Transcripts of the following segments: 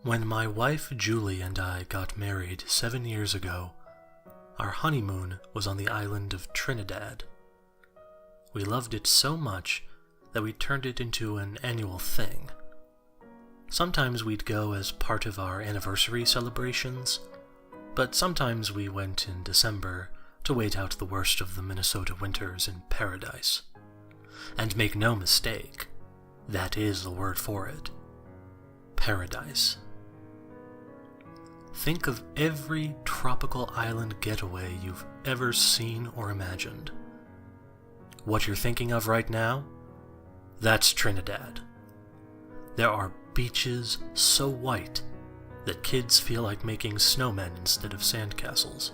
When my wife Julie and I got married 7 years ago, our honeymoon was on the island of Trinidad. We loved it so much that we turned it into an annual thing. Sometimes we'd go as part of our anniversary celebrations, but sometimes we went in December to wait out the worst of the Minnesota winters in paradise. And make no mistake, that is the word for it. Paradise. Think of every tropical island getaway you've ever seen or imagined. What you're thinking of right now? That's Trinidad. There are beaches so white that kids feel like making snowmen instead of sandcastles.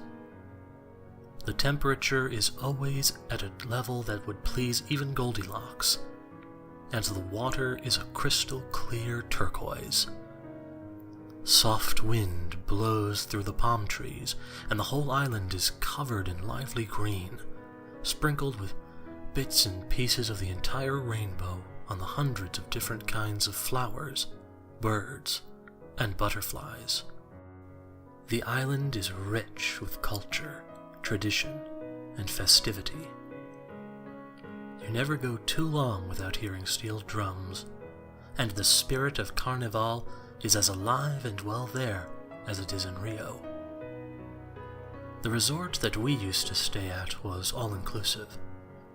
The temperature is always at a level that would please even Goldilocks, and the water is a crystal clear turquoise. Soft wind blows through the palm trees, and the whole island is covered in lively green, sprinkled with bits and pieces of the entire rainbow on the hundreds of different kinds of flowers, birds, and butterflies. The island is rich with culture, tradition, and festivity. You never go too long without hearing steel drums, and the spirit of Carnival is as alive and well there as it is in Rio. The resort that we used to stay at was all-inclusive,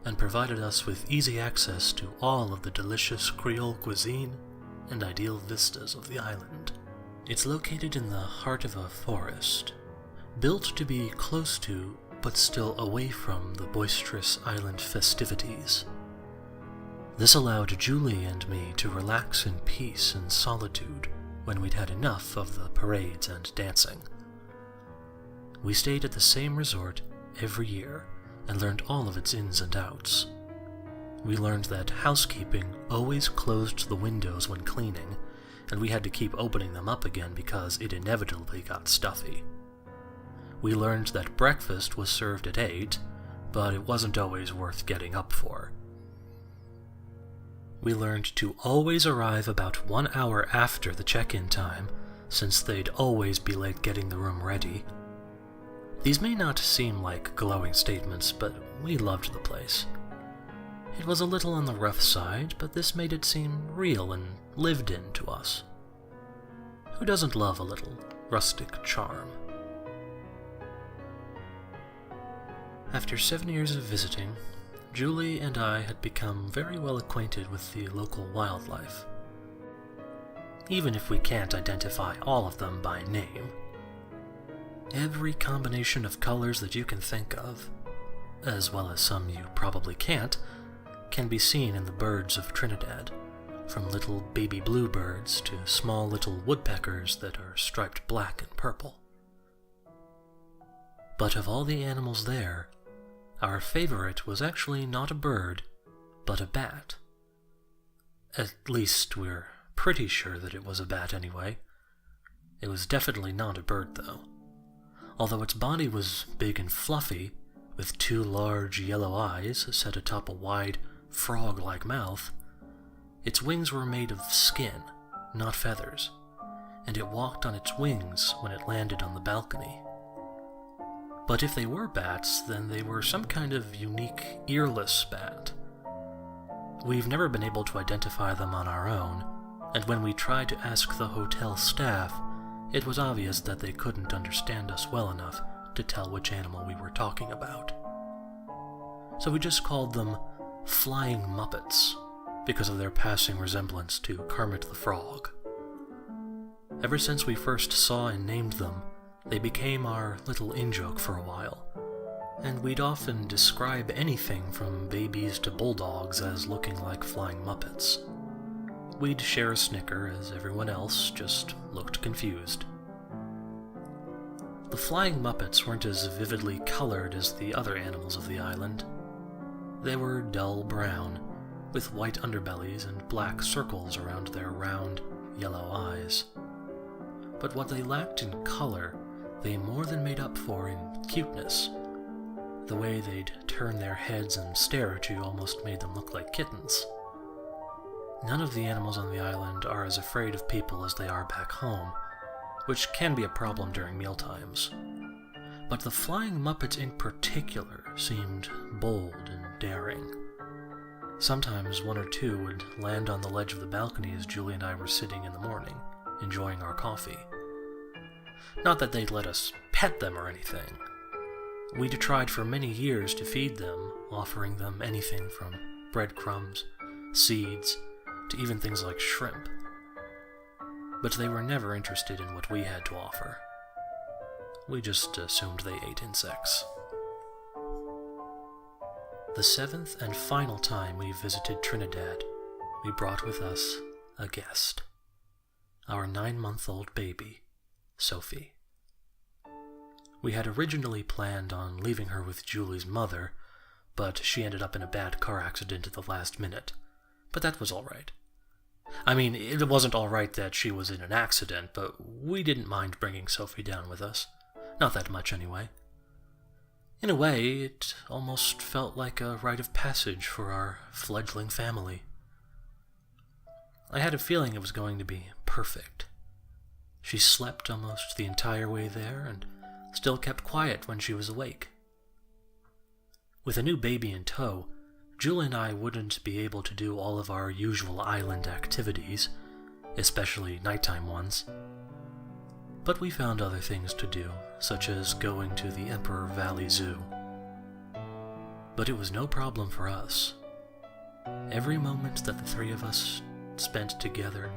and provided us with easy access to all of the delicious Creole cuisine and ideal vistas of the island. It's located in the heart of a forest, built to be close to, but still away from, the boisterous island festivities. This allowed Julie and me to relax in peace and solitude when we'd had enough of the parades and dancing. We stayed at the same resort every year and learned all of its ins and outs. We learned that housekeeping always closed the windows when cleaning, and we had to keep opening them up again because it inevitably got stuffy. We learned that breakfast was served at 8, but it wasn't always worth getting up for. We learned to always arrive about 1 hour after the check-in time, since they'd always be late getting the room ready. These may not seem like glowing statements, but we loved the place. It was a little on the rough side, but this made it seem real and lived in to us. Who doesn't love a little rustic charm? After 7 years of visiting, Julie and I had become very well acquainted with the local wildlife. Even if we can't identify all of them by name, every combination of colors that you can think of, as well as some you probably can't, can be seen in the birds of Trinidad, from little baby bluebirds to small little woodpeckers that are striped black and purple. But of all the animals there, our favorite was actually not a bird, but a bat. At least we're pretty sure that it was a bat anyway. It was definitely not a bird, though. Although its body was big and fluffy, with 2 large yellow eyes set atop a wide, frog-like mouth, its wings were made of skin, not feathers, and it walked on its wings when it landed on the balcony. But if they were bats, then they were some kind of unique, earless bat. We've never been able to identify them on our own, and when we tried to ask the hotel staff, it was obvious that they couldn't understand us well enough to tell which animal we were talking about. So we just called them Flying Muppets, because of their passing resemblance to Kermit the Frog. Ever since we first saw and named them, they became our little in-joke for a while, and we'd often describe anything from babies to bulldogs as looking like flying Muppets. We'd share a snicker as everyone else just looked confused. The flying Muppets weren't as vividly colored as the other animals of the island. They were dull brown, with white underbellies and black circles around their round, yellow eyes. But what they lacked in color, they more than made up for in cuteness. The way they'd turn their heads and stare at you almost made them look like kittens. None of the animals on the island are as afraid of people as they are back home, which can be a problem during mealtimes. But the Flying Muppets in particular seemed bold and daring. Sometimes one or two would land on the ledge of the balcony as Julie and I were sitting in the morning, enjoying our coffee. Not that they'd let us pet them or anything. We'd tried for many years to feed them, offering them anything from breadcrumbs, seeds, to even things like shrimp. But they were never interested in what we had to offer. We just assumed they ate insects. The 7th and final time we visited Trinidad, we brought with us a guest. Our 9-month-old baby, Sophie. We had originally planned on leaving her with Julie's mother, but she ended up in a bad car accident at the last minute. But that was all right. I mean, it wasn't all right that she was in an accident, but we didn't mind bringing Sophie down with us. Not that much, anyway. In a way, it almost felt like a rite of passage for our fledgling family. I had a feeling it was going to be perfect. She slept almost the entire way there, and still kept quiet when she was awake. With a new baby in tow, Julie and I wouldn't be able to do all of our usual island activities, especially nighttime ones. But we found other things to do, such as going to the Emperor Valley Zoo. But it was no problem for us. Every moment that the three of us spent together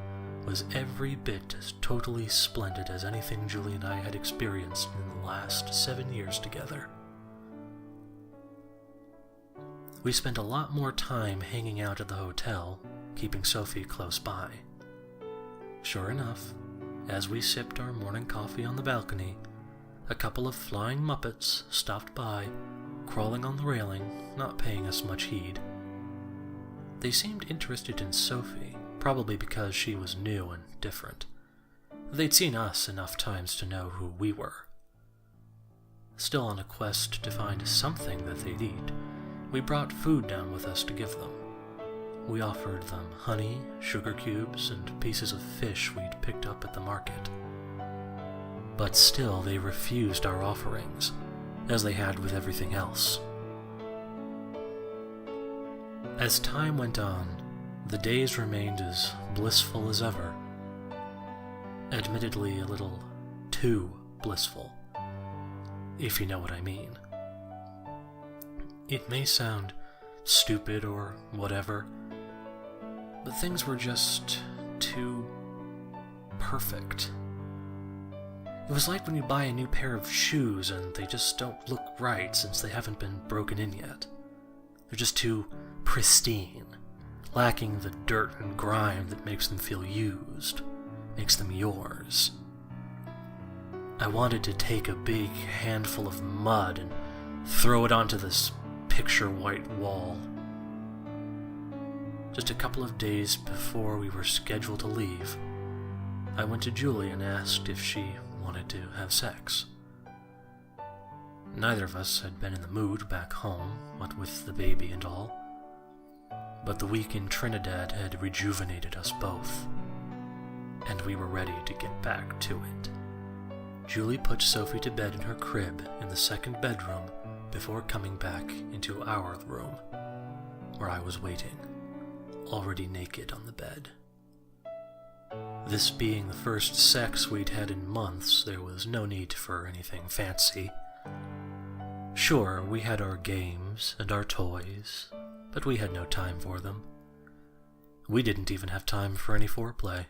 was every bit as totally splendid as anything Julie and I had experienced in the last 7 years together. We spent a lot more time hanging out at the hotel, keeping Sophie close by. Sure enough, as we sipped our morning coffee on the balcony, a couple of Flying Muppets stopped by, crawling on the railing, not paying us much heed. They seemed interested in Sophie, probably because she was new and different. They'd seen us enough times to know who we were. Still on a quest to find something that they'd eat, we brought food down with us to give them. We offered them honey, sugar cubes, and pieces of fish we'd picked up at the market. But still they refused our offerings, as they had with everything else. As time went on, the days remained as blissful as ever. Admittedly, a little too blissful, if you know what I mean. It may sound stupid or whatever, but things were just too perfect. It was like when you buy a new pair of shoes and they just don't look right since they haven't been broken in yet. They're just too pristine, lacking the dirt and grime that makes them feel used, makes them yours. I wanted to take a big handful of mud and throw it onto this picture white wall. Just a couple of days before we were scheduled to leave, I went to Julie and asked if she wanted to have sex. Neither of us had been in the mood back home, what with the baby and all, but the week in Trinidad had rejuvenated us both, and we were ready to get back to it. Julie put Sophie to bed in her crib in the second bedroom before coming back into our room, where I was waiting, already naked on the bed. This being the first sex we'd had in months, there was no need for anything fancy. Sure, we had our games and our toys, but we had no time for them. We didn't even have time for any foreplay.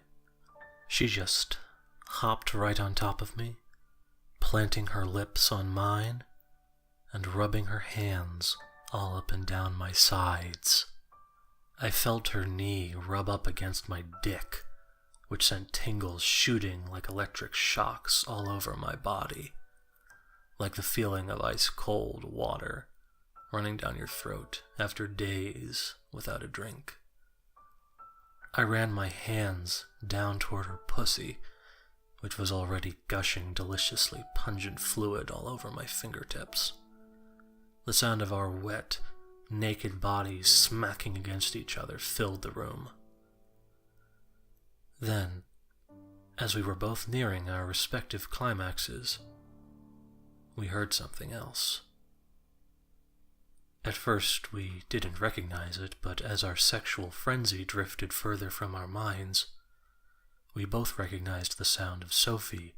She just hopped right on top of me, planting her lips on mine, and rubbing her hands all up and down my sides. I felt her knee rub up against my dick, which sent tingles shooting like electric shocks all over my body, like the feeling of ice-cold water running down your throat after days without a drink. I ran my hands down toward her pussy, which was already gushing deliciously pungent fluid all over my fingertips. The sound of our wet, naked bodies smacking against each other filled the room. Then, As we were both nearing our respective climaxes, we heard something else. At first, we didn't recognize it, but as our sexual frenzy drifted further from our minds, we both recognized the sound of Sophie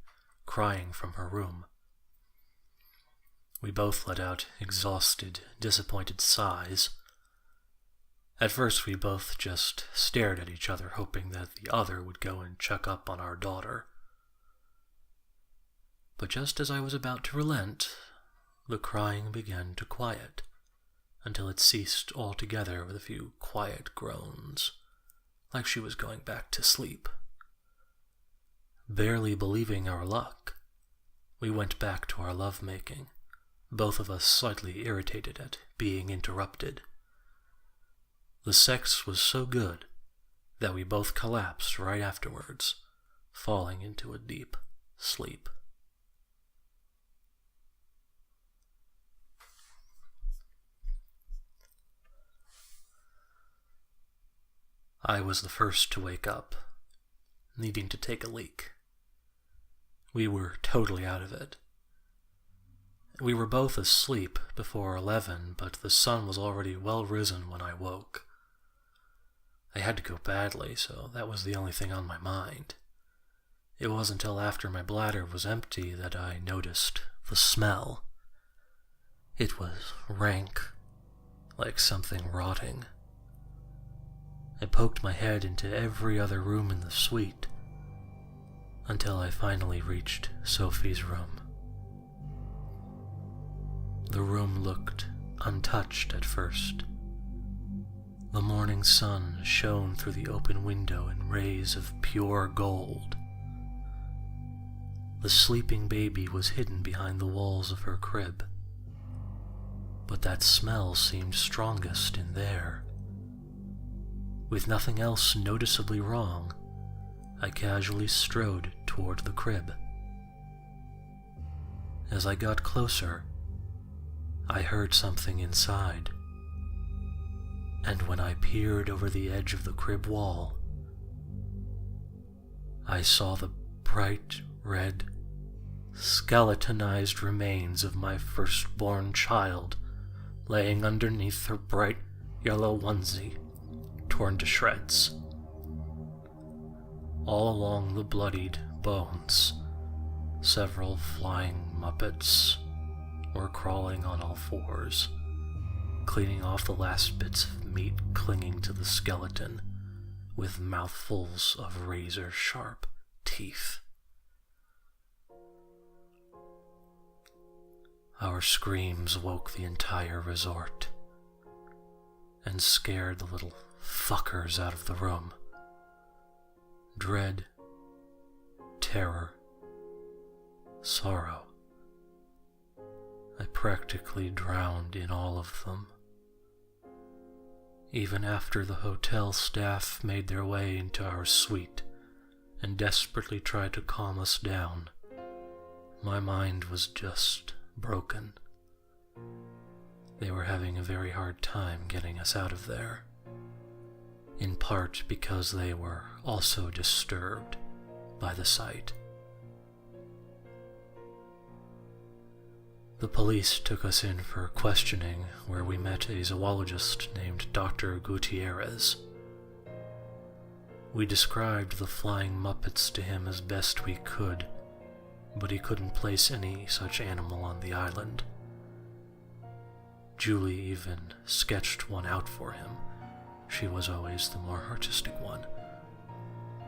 crying from her room. We both let out exhausted, disappointed sighs. At first, we both just stared at each other, hoping that the other would go and check up on our daughter. But just as I was about to relent, the crying began to quiet, until it ceased altogether with a few quiet groans, like she was going back to sleep. Barely believing our luck, we went back to our lovemaking, both of us slightly irritated at being interrupted. The sex was so good that we both collapsed right afterwards, falling into a deep sleep. I was the first to wake up, needing to take a leak. We were totally out of it. We were both asleep before 11, but the sun was already well risen when I woke. I had to go badly, so that was the only thing on my mind. It wasn't until after my bladder was empty that I noticed the smell. It was rank, like something rotting. I poked my head into every other room in the suite, until I finally reached Sophie's room. The room looked untouched at first. The morning sun shone through the open window in rays of pure gold. The sleeping baby was hidden behind the walls of her crib, but that smell seemed strongest in there. With nothing else noticeably wrong, I casually strode toward the crib. As I got closer, I heard something inside, and when I peered over the edge of the crib wall, I saw the bright red, skeletonized remains of my firstborn child laying underneath her bright yellow onesie, torn to shreds. All along the bloodied bones, several flying Muppets were crawling on all fours, cleaning off the last bits of meat clinging to the skeleton with mouthfuls of razor-sharp teeth. Our screams woke the entire resort and scared the little fuckers out of the room. Dread, terror, sorrow. I practically drowned in all of them. Even after the hotel staff made their way into our suite and desperately tried to calm us down, my mind was just broken. They were having a very hard time getting us out of there, in part because they were also disturbed by the sight. The police took us in for questioning, where we met a zoologist named Dr. Gutierrez. We described the Flying Muppets to him as best we could, but he couldn't place any such animal on the island. Julie even sketched one out for him. She was always the more artistic one.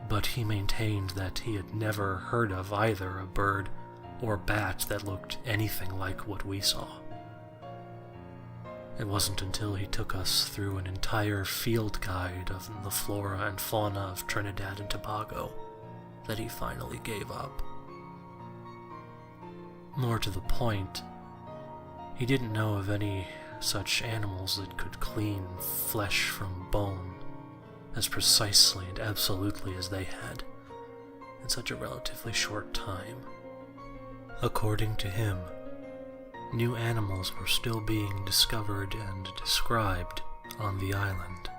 But he maintained that he had never heard of either a bird or bat that looked anything like what we saw. It wasn't until he took us through an entire field guide of the flora and fauna of Trinidad and Tobago that he finally gave up. More to the point, he didn't know of any such animals that could clean flesh from bone as precisely and absolutely as they had in such a relatively short time. According to him, new animals were still being discovered and described on the island,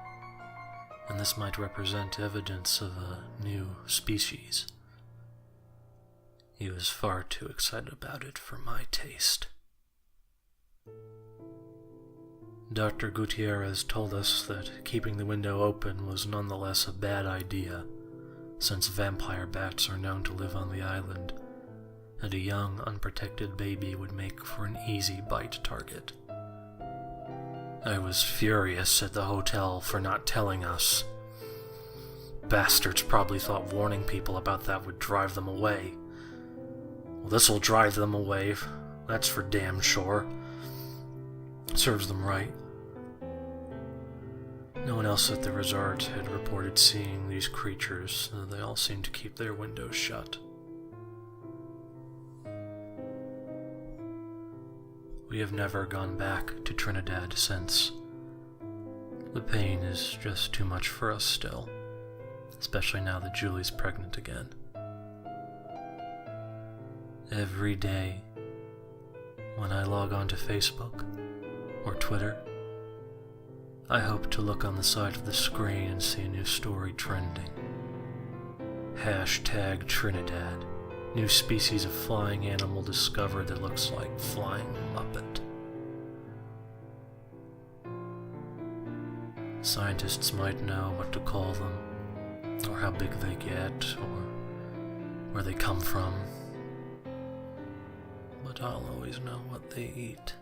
and this might represent evidence of a new species, He was far too excited about it for my taste. Dr. Gutierrez told us that keeping the window open was nonetheless a bad idea, since vampire bats are known to live on the island, and a young, unprotected baby would make for an easy bite target. I was furious at the hotel for not telling us. Bastards probably thought warning people about that would drive them away. Well, this'll drive them away, that's for damn sure. Serves them right. No one else at the resort had reported seeing these creatures, and they all seemed to keep their windows shut. We have never gone back to Trinidad since. The pain is just too much for us still, especially now that Julie's pregnant again. Every day, when I log on to Facebook or Twitter, I hope to look on the side of the screen and see a new story trending. Hashtag Trinidad. New species of flying animal discovered that looks like Flying Muppet. Scientists might know what to call them, or how big they get, or where they come from. But I'll always know what they eat.